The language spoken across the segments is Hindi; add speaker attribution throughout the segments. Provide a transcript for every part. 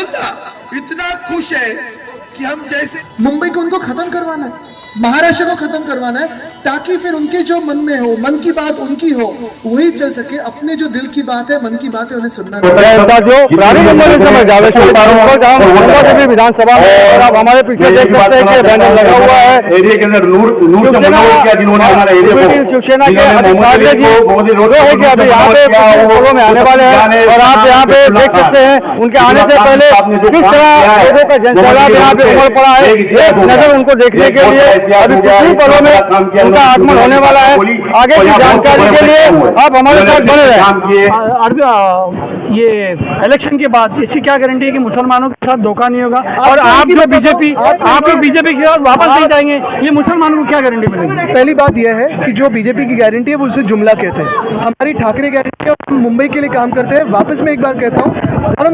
Speaker 1: माशाल्लाह इतना खुश है कि हम जैसे
Speaker 2: मुंबई को उनको खत्म करवाना है, महाराष्ट्र को खत्म करवाना है, ताकि फिर उनके जो मन में हो, मन की बात उनकी हो, वही चल सके। अपने जो दिल की बात है, मन की बात है, उन्हें सुनना
Speaker 3: जो पुरानी मुंबई में समझ जावेश्वर को जहाँ मोहम्मद अली विधानसभा में, और आप हमारे पीछे देख सकते हैं कि बैनर लगा हुआ है एरिया के अंदर शिवसेना के अधिकारी जी जो है कि अभी यहाँ पे पोलों में आने वाले हैं, और आप यहाँ पे देख सकते हैं उनके आने से पहले किस तरह लोगों का जनसैलाब यहाँ पे उमड़ पड़ा है। एक नजर उनको देखने के लिए अभी कुछ ही पलों में उनका आगमन होने वाला है। आगे की जानकारी के लिए आप हमारे साथ बने रहें।
Speaker 4: ये इलेक्शन के बाद इसकी क्या गारंटी है कि मुसलमानों के साथ धोखा नहीं होगा, और आप जो बीजेपी के साथ वापस नहीं जाएंगे, ये मुसलमानों को क्या गारंटी मिलेगी?
Speaker 5: पहली बात यह है कि जो बीजेपी की गारंटी है वो उसे जुमला कहते हैं, हमारी ठाकरे गारंटी है, हम मुंबई के लिए काम करते हैं। वापस मैं एक बार कहता हूँ,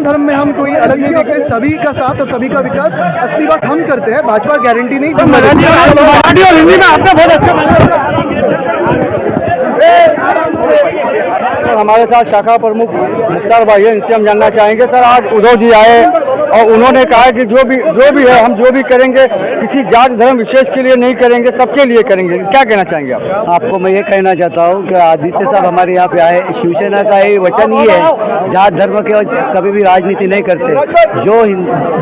Speaker 5: धर्म में हम कोई अलग नहीं देखते, सभी का साथ और सभी का विकास असली बात हम करते हैं। भाजपा गारंटी नहीं।
Speaker 4: मराठी और हिंदी में आपने बहुत अच्छा
Speaker 3: हमारे साथ शाखा प्रमुख मुख्तार भाई है, इनसे हम जानना चाहेंगे। सर, आज उद्धव जी आए और उन्होंने कहा कि जो भी है हम जो भी करेंगे किसी जात धर्म विशेष के लिए नहीं करेंगे, सबके लिए करेंगे। क्या कहना चाहेंगे आप?
Speaker 6: आपको मैं ये कहना चाहता हूँ कि आदित्य साहब हमारे यहाँ पे आए, शिवसेना का ये वचन ही है, जात धर्म के कभी भी राजनीति नहीं करते।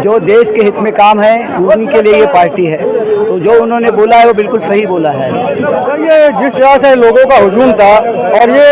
Speaker 6: जो देश के हित में काम है उन्हीं के लिए ये पार्टी है, तो जो उन्होंने बोला है वो बिल्कुल सही बोला है।
Speaker 3: सर, ये जिस तरह से लोगों का हुजूम था और ये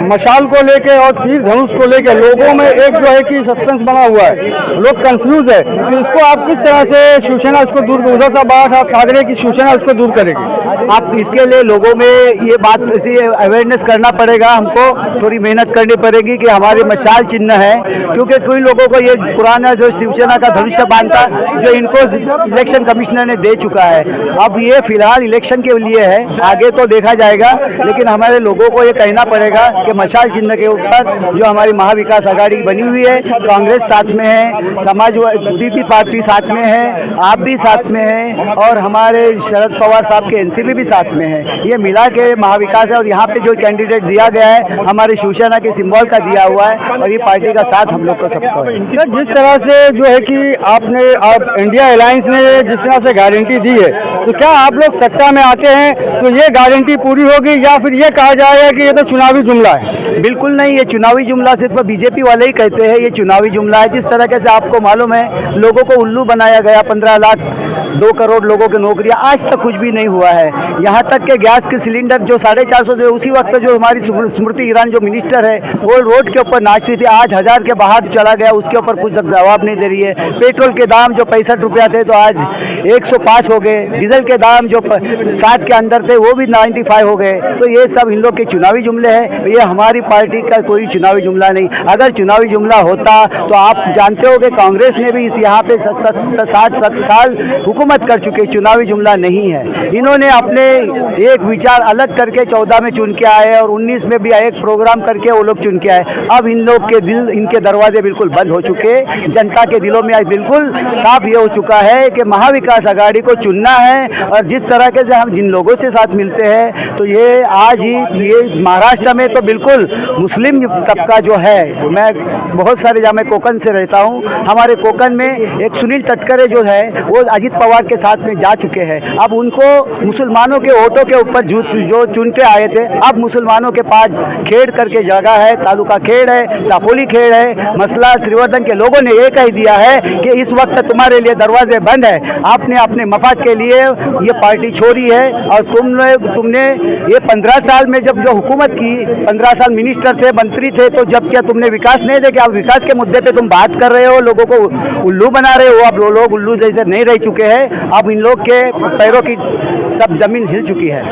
Speaker 3: मशाल को लेके और तीर धनुष को लेके लोगों में एक जो है कि सस्पेंस बना हुआ है, लोग कंफ्यूज है, तो इसको आप किस तरह से शिवसेना इसको दूर, उद्धव साहब बात आप ठाकरे की शिवसेना इसको दूर करेगी?
Speaker 6: आप इसके लिए लोगों में ये बात ऐसी अवेयरनेस करना पड़ेगा, हमको थोड़ी मेहनत करनी पड़ेगी कि हमारे मशाल चिन्ह है, क्योंकि कोई लोगों को ये पुराना जो शिवसेना का धनुष्य बांध था जो इनको इलेक्शन कमिश्नर ने दे चुका है, अब ये फिलहाल इलेक्शन के लिए है, आगे तो देखा जाएगा। लेकिन हमारे लोगों को ये कहना पड़ेगा कि मशाल चिन्ह के ऊपर जो हमारी महाविकास आघाड़ी बनी हुई है, कांग्रेस साथ में है, समाजवादी पार्टी साथ में है, आप भी साथ में हैं, और हमारे शरद पवार साहब के एनसीपी भी साथ में है, ये मिला के महाविकास है। और यहाँ पे जो कैंडिडेट दिया गया है हमारे शिवसेना के सिंबल का दिया हुआ है, और ये पार्टी का साथ हम लोग को सबको है।
Speaker 3: जिस तरह से जो है कि आप इंडिया अलायंस ने जिस तरह से गारंटी दी है, तो क्या आप लोग सत्ता में आते हैं तो ये गारंटी पूरी होगी, या फिर ये कहा जाएगा कि ये तो चुनावी जुमला है?
Speaker 6: बिल्कुल नहीं, ये चुनावी जुमला सिर्फ बीजेपी वाले ही कहते हैं, ये चुनावी जुमला है। जिस तरह से आपको मालूम है लोगों को उल्लू बनाया गया, 15 लाख 2 करोड़ लोगों की नौकरियां, आज तक कुछ भी नहीं हुआ है। यहाँ तक के गैस के सिलेंडर जो 450 जो उसी वक्त जो हमारी स्मृति ईरानी जो मिनिस्टर है वो रोड के ऊपर नाचती थी, आज 1000 के बाहर चला गया, उसके ऊपर कुछ जवाब नहीं दे रही है। पेट्रोल के दाम जो 65 रुपया थे तो आज 105 हो गए, डीजल के दाम जो 60 के अंदर थे वो भी 95 हो गए। तो ये सब इन लोग के चुनावी जुमले हैं, ये हमारी पार्टी का कोई चुनावी जुमला नहीं। अगर चुनावी जुमला होता तो आप जानते हो कि कांग्रेस ने भी इस यहाँ पे 60 साल हुकूमत कर चुके, चुनावी जुमला नहीं है। इन्होंने अपने एक विचार अलग करके 14 में चुन के आए और 19 में भी एक प्रोग्राम करके वो लोग चुन के आए। अब इन लोग के दिल, इनके दरवाजे बिल्कुल बंद हो चुके, जनता के दिलों में आज बिल्कुल साफ ये हो चुका है कि महाविकास आघाड़ी को चुनना है। और जिस तरह से हम जिन लोगों से साथ मिलते हैं तो ये आज ही ये महाराष्ट्र में तो बिल्कुल मुस्लिम तबका जो है, मैं बहुत सारे जहाँ मैं कोकन से रहता हूँ, हमारे कोकन में एक सुनील तटकरे जो है वो अजित पवार के साथ में जा चुके हैं। अब उनको मुसलमानों के वोटों के ऊपर जो चुन के आए थे, अब मुसलमानों के पास खेड़ करके जगह है, तालुका खेड़ है, दापोली खेड़ है, मसला श्रीवर्धन के लोगों ने ये कह दिया है कि इस वक्त तुम्हारे लिए दरवाजे बंद है, आपने अपने मफाद के लिए ये पार्टी छोड़ी है। और तुमने ये 15 साल में जब जो हुकूमत की, 15 साल मिनिस्टर थे, मंत्री थे, तो जब क्या तुमने विकास नहीं देखा? अब विकास के मुद्दे पे तुम बात कर रहे हो, लोगों को उल्लू बना रहे हो। अब लोग उल्लू जैसे नहीं रह चुके हैं, अब इन लोग के पैरों की सब जमीन हिल चुकी है।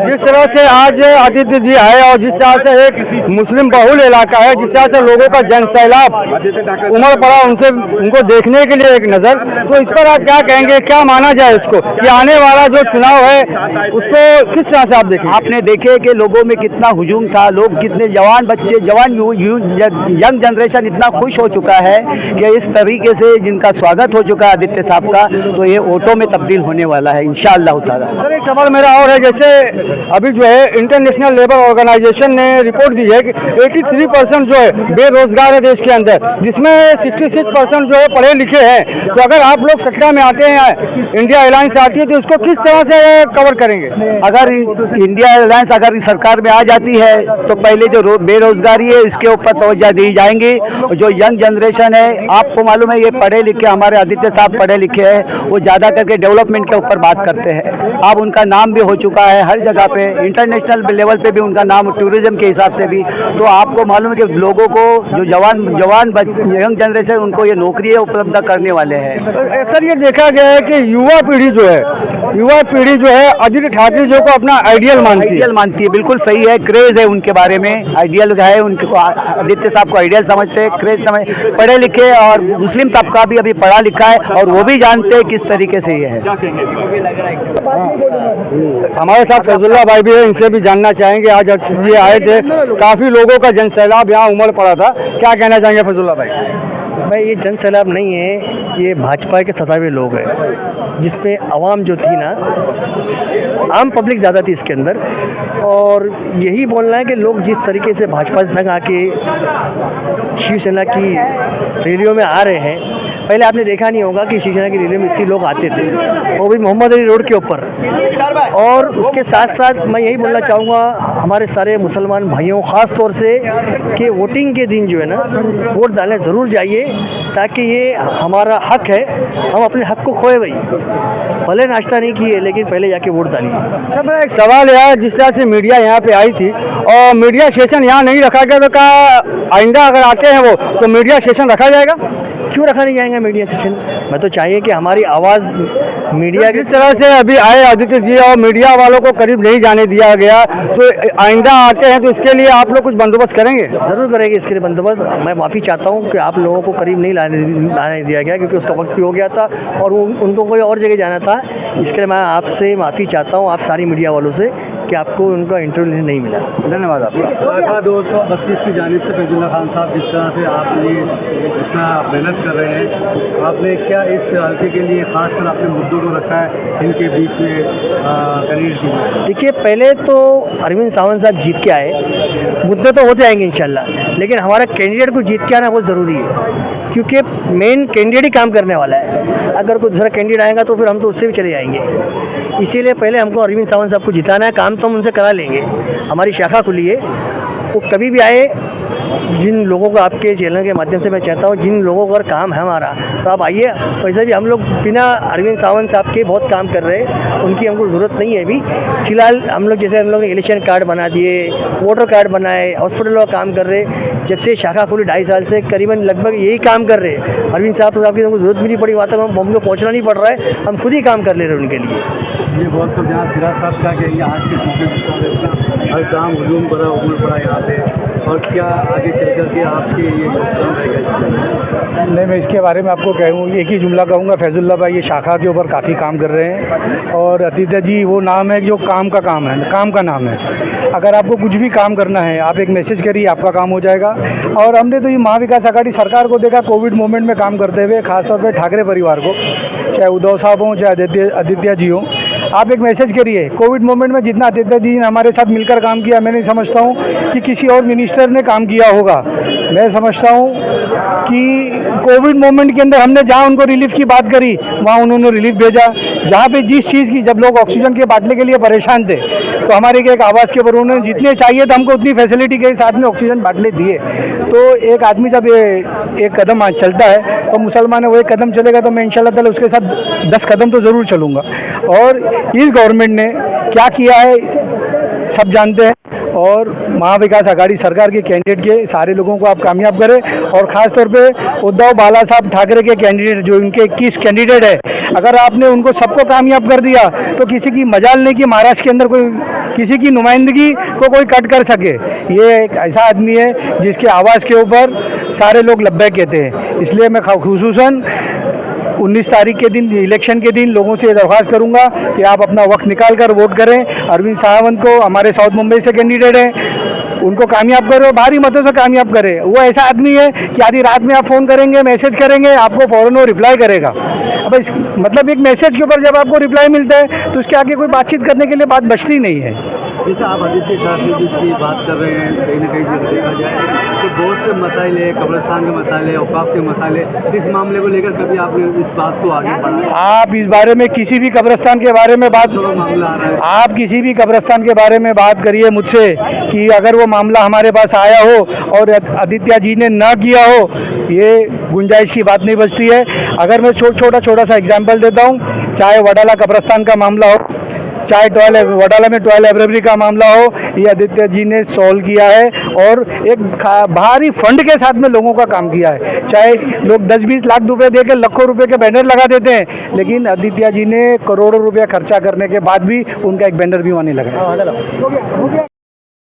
Speaker 3: जिस तरह से आज आदित्य जी आए और जिस तरह से एक मुस्लिम बहुल इलाका है, जिस तरह से लोगों का जनसैलाब उमड़ पड़ा उनको देखने के लिए एक नज़र, तो इस पर आप क्या कहेंगे? क्या माना जाए इसको कि आने वाला जो चुनाव है उसको किस तरह से आप देखें?
Speaker 6: आपने देखे कि लोगों में कितना हुजूम था, लोग कितने जवान बच्चे, यंग जनरेशन इतना खुश हो चुका है कि इस तरीके से जिनका स्वागत हो चुका है आदित्य साहब का, तो ये वोटों में तब्दील होने वाला है इंशाअल्लाह ताला।
Speaker 3: सर, एक सवाल सवाल मेरा और है, जैसे अभी जो है इंटरनेशनल लेबर ऑर्गेनाइजेशन ने रिपोर्ट दी है कि 83% जो है बेरोजगार है देश के अंदर, जिसमें 66% जो है पढ़े लिखे हैं। तो अगर आप लोग सत्ता में आते हैं, इंडिया अलायंस आती है, तो इसको किस तरह से कवर करेंगे?
Speaker 6: अगर इंडिया अलायंस अगर सरकार में आ जाती है तो पहले जो बेरोजगारी है इसके ऊपर तवज्जो दी जाएंगी। जो यंग जनरेशन है, आपको मालूम है ये पढ़े लिखे, हमारे आदित्य साहब पढ़े लिखे हैं, वो ज़्यादा करके डेवलपमेंट के ऊपर बात करते हैं। अब उनका नाम भी हो चुका है हर जगह पे, इंटरनेशनल लेवल पे भी उनका नाम, टूरिज्म के हिसाब से भी। तो आपको मालूम है कि लोगों को जो जवान यंग जनरेशन, उनको ये नौकरियाँ उपलब्ध करने वाले हैं।
Speaker 3: अक्सर ये देखा गया है कि युवा पीढ़ी जो है आदित्य ठाकरे जो को अपना आइडियल मानती है।
Speaker 6: बिल्कुल सही है, क्रेज है उनके बारे में, आइडियल है उनको, आदित्य साहब को आइडियल समझते हैं, क्रेज समझ, पढ़े लिखे और मुस्लिम तबका भी अभी पढ़ा लिखा है और वो भी जानते हैं किस तरीके से ये है।
Speaker 3: हमारे साथ फैजुल्ला भाई भी है, इनसे भी जानना चाहेंगे। आज ये आए थे, काफी लोगों का जनसैलाब यहाँ उमड़ पड़ा था, क्या कहना चाहेंगे फैजुल्ला भाई?
Speaker 7: भाई ये जन सैलाब नहीं है, ये भाजपा के सतावे लोग हैं, जिसमें आवाम जो थी ना, आम पब्लिक ज़्यादा थी इसके अंदर। और यही बोलना है कि लोग जिस तरीके से भाजपा से तंग आके शिवसेना की रैलियों में आ रहे हैं, पहले आपने देखा नहीं होगा कि शिवसेना की रैली में इतने लोग आते थे, वो भी मोहम्मद अली रोड के ऊपर। और उसके साथ साथ मैं यही बोलना चाहूँगा हमारे सारे मुसलमान भाइयों, ख़ास तौर से कि वोटिंग के दिन जो है ना, वोट डालने ज़रूर जाइए, ताकि ये हमारा हक है, हम अपने हक को खोए भाई, भले नाश्ता नहीं किए लेकिन पहले जाके वोट डालिए।
Speaker 3: सर मेरा एक सवाल है, जिस तरह से मीडिया यहाँ पे आई थी और मीडिया सेशन यहाँ नहीं रखा गया, तो क्या आइंदा अगर आते हैं वो तो मीडिया सेशन रखा जाएगा?
Speaker 7: क्यों रखा नहीं जाएगा मीडिया सेशन? मैं तो चाहिए कि हमारी आवाज़ मीडिया
Speaker 3: जिस तरह से अभी आए आदित्य जी और मीडिया वालों को करीब नहीं जाने दिया गया, तो आइंदा आते हैं तो इसके लिए आप लोग कुछ बंदोबस्त करेंगे?
Speaker 7: ज़रूर करेंगे इसके लिए बंदोबस्त। मैं माफ़ी चाहता हूँ कि आप लोगों को करीब नहीं लाने दिया गया, क्योंकि उसका वक्त भी हो गया था और वो उनको कोई और जगह जाना था। इसके लिए मैं आपसे माफ़ी चाहता हूँ, आप सारी मीडिया वालों से, कि आपको उनका इंटरव्यू नहीं मिला।
Speaker 3: धन्यवाद आपका।
Speaker 8: शाखा 232 की जानिब से फैजुल्ला खान साहब, जिस तरह से आपने इतना मेहनत कर रहे हैं, आपने क्या इस हल्के के लिए खासकर अपने मुद्दों को रखा है इनके बीच में कैंडिडेट की?
Speaker 7: देखिए, पहले तो अरविंद सावंत साहब जीत के आए, मुद्दे तो होते आएंगे इंशाल्लाह, लेकिन हमारा कैंडिडेट को जीत के आना बहुत ज़रूरी है, क्योंकि मेन कैंडिडेट ही काम करने वाला है। अगर कोई दूसरा कैंडिडेट आएगा तो फिर हम तो उससे भी चले जाएंगे। इसीलिए पहले हमको अरविंद सावंत साहब को जिताना है, काम तो हम उनसे करा लेंगे। हमारी शाखा खुली है, वो कभी भी आए। जिन लोगों को आपके चैनल के माध्यम से मैं चाहता हूँ, जिन लोगों का काम है हमारा, तो आप आइए। वैसे भी हम लोग बिना अरविंद सावंत साहब के बहुत काम कर रहे हैं, उनकी हमको ज़रूरत नहीं है अभी फ़िलहाल। हम लोग जैसे हम लोग ने इलेक्शन कार्ड बना दिए, वोटर कार्ड बनाए, हॉस्पिटलों का काम कर रहे। जब से शाखा खुली 2.5 साल से करीबन लगभग यही काम कर रहे हैं। अरविंद साहब की हमको ज़रूरत भी नहीं पड़ी, वहाँ तक हमको पहुँचना नहीं पड़ रहा है, हम खुद ही काम कर ले रहे हैं उनके लिए।
Speaker 8: ये बहुत तो जहाँ सिराज साहब का कहेंगे, आज के समय हर काम हुजूम पड़ा, उमड़ पड़ा यहाँ पे, और क्या आगे चल कर के आपके ये काम रहेगा?
Speaker 3: नहीं, मैं इसके बारे में आपको कहूँ, एक ही जुमला कहूँगा, फैजुल्ला भाई ये शाखा के ऊपर काफ़ी काम कर रहे हैं। और आदित्य जी वो नाम है जो काम का काम है, काम का नाम है। अगर आपको कुछ भी काम करना है, आप एक मैसेज करिए, आपका काम हो जाएगा। और हमने तो ये महाविकास आघाड़ी सरकार को देखा कोविड मोमेंट में काम करते हुए, खासतौर पर ठाकरे परिवार को, चाहे उद्धव साहब हों चाहे आदित्य जी हों। आप एक मैसेज करिए, कोविड मोमेंट में जितना आदित्य जी ने हमारे साथ मिलकर काम किया, मैं नहीं समझता हूँ कि किसी और मिनिस्टर ने काम किया होगा। मैं समझता हूँ कि कोविड मोमेंट के अंदर हमने जहाँ उनको रिलीफ की बात करी, वहाँ उन्होंने रिलीफ भेजा। जहाँ पे जिस चीज़ की, जब लोग ऑक्सीजन के बाटले के लिए परेशान थे, तो हमारे एक आवाज़ के ऊपर उन्होंने जितने चाहिए थे हमको उतनी फैसिलिटी के साथ में ऑक्सीजन बाटले दिए। तो एक आदमी जब एक कदम चलता है तो मुसलमान है, वो एक कदम चलेगा तो मैं इंशाल्लाह ताला उसके साथ 10 कदम तो ज़रूर चलूँगा। और इस गवर्नमेंट ने क्या किया है सब जानते हैं। और महाविकास आघाड़ी सरकार के कैंडिडेट के सारे लोगों को आप कामयाब करें, और ख़ास तौर पे उद्धव बाला साहब ठाकरे के कैंडिडेट, जो इनके 21 कैंडिडेट है, अगर आपने उनको सबको कामयाब कर दिया तो किसी की मजाल नहीं कि महाराष्ट्र के अंदर कोई किसी की नुमाइंदगी को कोई कट कर सके। ये एक ऐसा आदमी है जिसके आवाज़ के ऊपर सारे लोग लब्बैक कहते हैं। इसलिए मैं खुसूसन 19 तारीख के दिन, इलेक्शन के दिन, लोगों से दरख्वास्त करूंगा कि आप अपना वक्त निकाल कर वोट करें। अरविंद सावंत को, हमारे साउथ मुंबई से कैंडिडेट हैं, उनको कामयाब करो, भारी मतों से कामयाब करें। वो ऐसा आदमी है कि आधी रात में आप फ़ोन करेंगे, मैसेज करेंगे, आपको फ़ौरन वो रिप्लाई करेगा।
Speaker 4: अब मतलब एक मैसेज के ऊपर जब आपको रिप्लाई मिलता है तो उसके आगे कोई बातचीत करने के लिए बात बचती नहीं है।
Speaker 8: जैसे आप आदित्य शास्त्री जी की बात कर रहे हैं, कहीं ना कहीं जब देखा जाए तो बहुत से मसाइल है, कब्रिस्तान के मसाइले, औकाफ के मसाइले, इस मामले को लेकर कभी आपने इस बात को आगे बढ़ाया?
Speaker 4: आप इस बारे में किसी भी कब्रिस्तान के बारे में बात
Speaker 8: मामला आ रहा है,
Speaker 4: आप किसी भी कब्रिस्तान के बारे में बात करिए मुझसे कि अगर वो मामला हमारे पास आया हो और आदित्य जी ने ना किया हो, ये गुंजाइश की बात नहीं बचती है। अगर मैं छोटा सा एग्जांपल देता हूँ, चाहे वडाला कब्रिस्तान का मामला हो, चाहे वडाला में टॉयलेट लाइब्रेरी का मामला हो, ये आदित्य जी ने सॉल्व किया है और एक भारी फंड के साथ में लोगों का काम किया है। चाहे लोग 10-20 लाख रुपए दे के लाखों रुपए के बैनर लगा देते हैं, लेकिन आदित्य जी ने करोड़ों रुपया खर्चा करने के बाद भी उनका एक बैनर भी वहाँ नहीं लगाया।